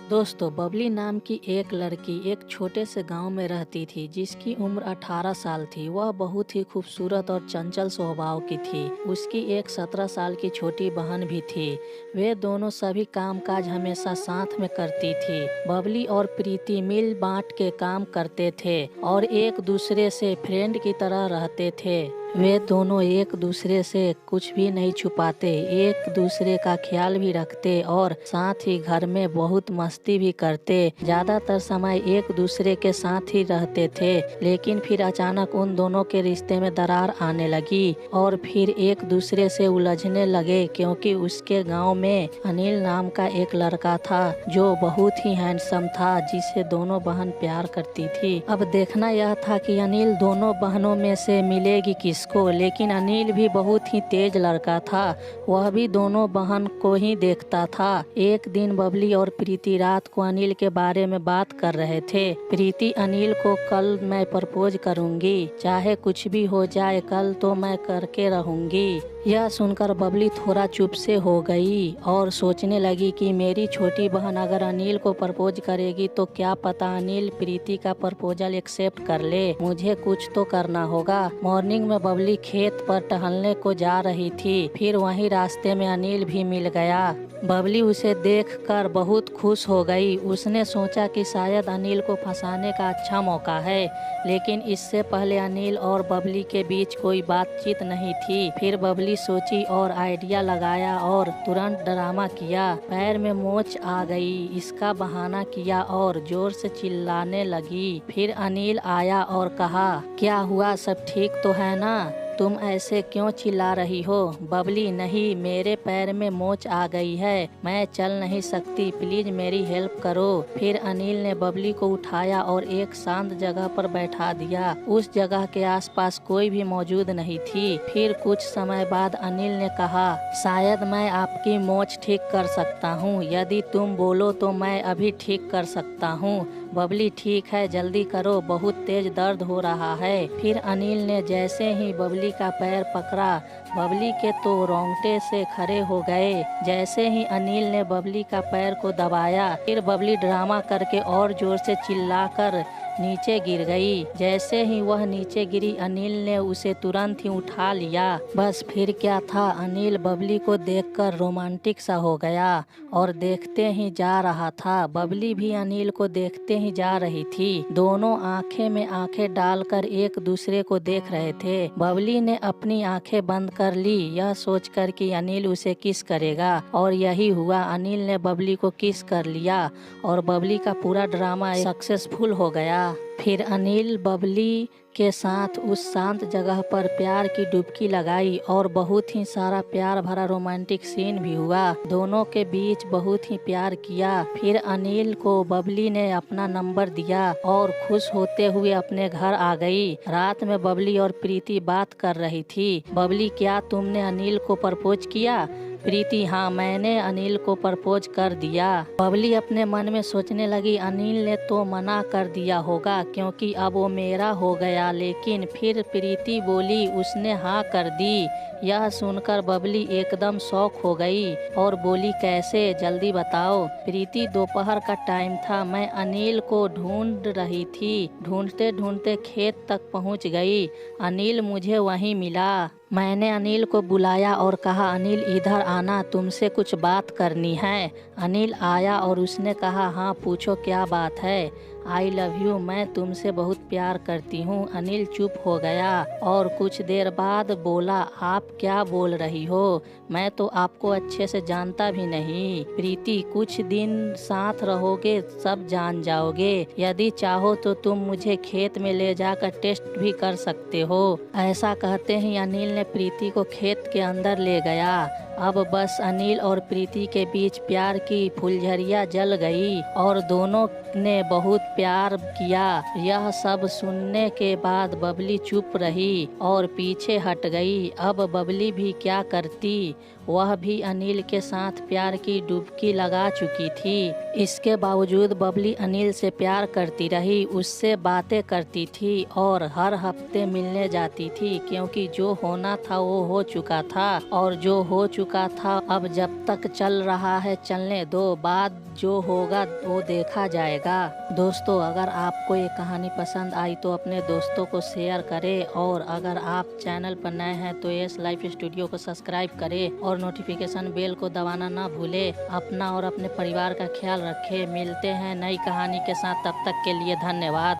दोस्तों, बबली नाम की एक लड़की एक छोटे से गांव में रहती थी जिसकी उम्र 18 साल थी। वह बहुत ही खूबसूरत और चंचल स्वभाव की थी। उसकी एक 17 साल की छोटी बहन भी थी। वे दोनों सभी कामकाज हमेशा साथ में करती थी। बबली और प्रीति मिल बांट के काम करते थे और एक दूसरे से फ्रेंड की तरह रहते थे। वे दोनों एक दूसरे से कुछ भी नहीं छुपाते, एक दूसरे का ख्याल भी रखते और साथ ही घर में बहुत मस्ती भी करते। ज्यादातर समय एक दूसरे के साथ ही रहते थे, लेकिन फिर अचानक उन दोनों के रिश्ते में दरार आने लगी और फिर एक दूसरे से उलझने लगे, क्योंकि उसके गांव में अनिल नाम का एक लड़का था जो बहुत ही हैंडसम था, जिसे दोनों बहन प्यार करती थी। अब देखना यह था कि अनिल दोनों बहनों में से मिलेगी किसको। लेकिन अनिल भी बहुत ही तेज लड़का था, वह भी दोनों बहन को ही देखता था। एक दिन बबली और प्रीति रात को अनिल के बारे में बात कर रहे थे। प्रीति अनिल को, कल मैं प्रपोज करूंगी, चाहे कुछ भी हो जाए, कल तो मैं करके रहूंगी। यह सुनकर बबली थोड़ा चुप से हो गई और सोचने लगी कि मेरी छोटी बहन अगर अनिल को प्रपोज करेगी तो क्या पता अनिल प्रीति का प्रपोजल एक्सेप्ट कर ले। मुझे कुछ तो करना होगा। मॉर्निंग में बबली खेत पर टहलने को जा रही थी, फिर वहीं रास्ते में अनिल भी मिल गया। बबली उसे देखकर बहुत खुश हो गई। उसने सोचा कि शायद अनिल को फंसाने का अच्छा मौका है, लेकिन इससे पहले अनिल और बबली के बीच कोई बातचीत नहीं थी। फिर बबली सोची और आइडिया लगाया और तुरंत ड्रामा किया। पैर में मोच आ गई, इसका बहाना किया और जोर से चिल्लाने लगी। फिर अनिल आया और कहा, क्या हुआ, सब ठीक तो है ना? तुम ऐसे क्यों चिल्ला रही हो? बबली, नहीं, मेरे पैर में मोच आ गई है, मैं चल नहीं सकती, प्लीज मेरी हेल्प करो। फिर अनिल ने बबली को उठाया और एक शांत जगह पर बैठा दिया। उस जगह के आसपास कोई भी मौजूद नहीं थी। फिर कुछ समय बाद अनिल ने कहा, शायद मैं आपकी मोच ठीक कर सकता हूँ, यदि तुम बोलो तो मैं अभी ठीक कर सकता हूँ। बबली, ठीक है, जल्दी करो, बहुत तेज दर्द हो रहा है। फिर अनिल ने जैसे ही बबली का पैर पकड़ा, बबली के तो रोंगटे से खड़े हो गए। जैसे ही अनिल ने बबली का पैर को दबाया, फिर बबली ड्रामा करके और जोर से चिल्लाकर नीचे गिर गई। जैसे ही वह नीचे गिरी, अनिल ने उसे तुरंत ही उठा लिया। बस फिर क्या था, अनिल बबली को देखकर रोमांटिक सा हो गया और देखते ही जा रहा था। बबली भी अनिल को देखते ही जा रही थी। दोनों आंखें में आंखें डालकर एक दूसरे को देख रहे थे। बबली ने अपनी आंखें बंद कर ली, यह सोचकर कि अनिल उसे किस करेगा, और यही हुआ। अनिल ने बबली को किस कर लिया और बबली का पूरा ड्रामा सक्सेसफुल हो गया। फिर अनिल बबली के साथ उस शांत जगह पर प्यार की डुबकी लगाई और बहुत ही सारा प्यार भरा रोमांटिक सीन भी हुआ। दोनों के बीच बहुत ही प्यार किया। फिर अनिल को बबली ने अपना नंबर दिया और खुश होते हुए अपने घर आ गई। रात में बबली और प्रीति बात कर रही थी। बबली, क्या तुमने अनिल को प्रपोज किया? प्रीति, हाँ, मैंने अनिल को प्रपोज कर दिया। बबली अपने मन में सोचने लगी, अनिल ने तो मना कर दिया होगा क्योंकि अब वो मेरा हो गया। लेकिन फिर प्रीति बोली, उसने हाँ कर दी। यह सुनकर बबली एकदम शॉक हो गई और बोली, कैसे, जल्दी बताओ। प्रीति, दोपहर का टाइम था, मैं अनिल को ढूंढ रही थी। ढूंढते ढूंढते खेत तक पहुंच गई। अनिल मुझे वहीं मिला। मैंने अनिल को बुलाया और कहा, अनिल इधर आना, तुमसे कुछ बात करनी है। अनिल आया और उसने कहा, हाँ पूछो, क्या बात है? आई लव यू, मैं तुमसे बहुत प्यार करती हूँ। अनिल चुप हो गया और कुछ देर बाद बोला, आप क्या बोल रही हो? मैं तो आपको अच्छे से जानता भी नहीं। प्रीति, कुछ दिन साथ रहोगे सब जान जाओगे। यदि चाहो तो तुम मुझे खेत में ले जाकर टेस्ट भी कर सकते हो। ऐसा कहते ही अनिल ने प्रीति को खेत के अंदर ले गया। अब बस अनिल और प्रीति के बीच प्यार की फुलझड़ियाँ जल गई और दोनों ने बहुत प्यार किया। यह सब सुनने के बाद बबली चुप रही और पीछे हट गई। अब बबली भी क्या करती, वह भी अनिल के साथ प्यार की डुबकी लगा चुकी थी। इसके बावजूद बबली अनिल से प्यार करती रही, उससे बातें करती थी और हर हफ्ते मिलने जाती थी, क्योंकि जो होना था वो हो चुका था और जो हो चुका था अब जब तक चल रहा है चलने दो, बाद जो होगा वो देखा जाएगा। दोस्तों, अगर आपको ये कहानी पसंद आई तो अपने दोस्तों को शेयर करें और अगर आप चैनल पर नए हैं तो यस लाइफ स्टूडियो को सब्सक्राइब करें और नोटिफिकेशन बेल को दबाना ना भूलें। अपना और अपने परिवार का ख्याल रखें। मिलते हैं नई कहानी के साथ, तब तक के लिए धन्यवाद।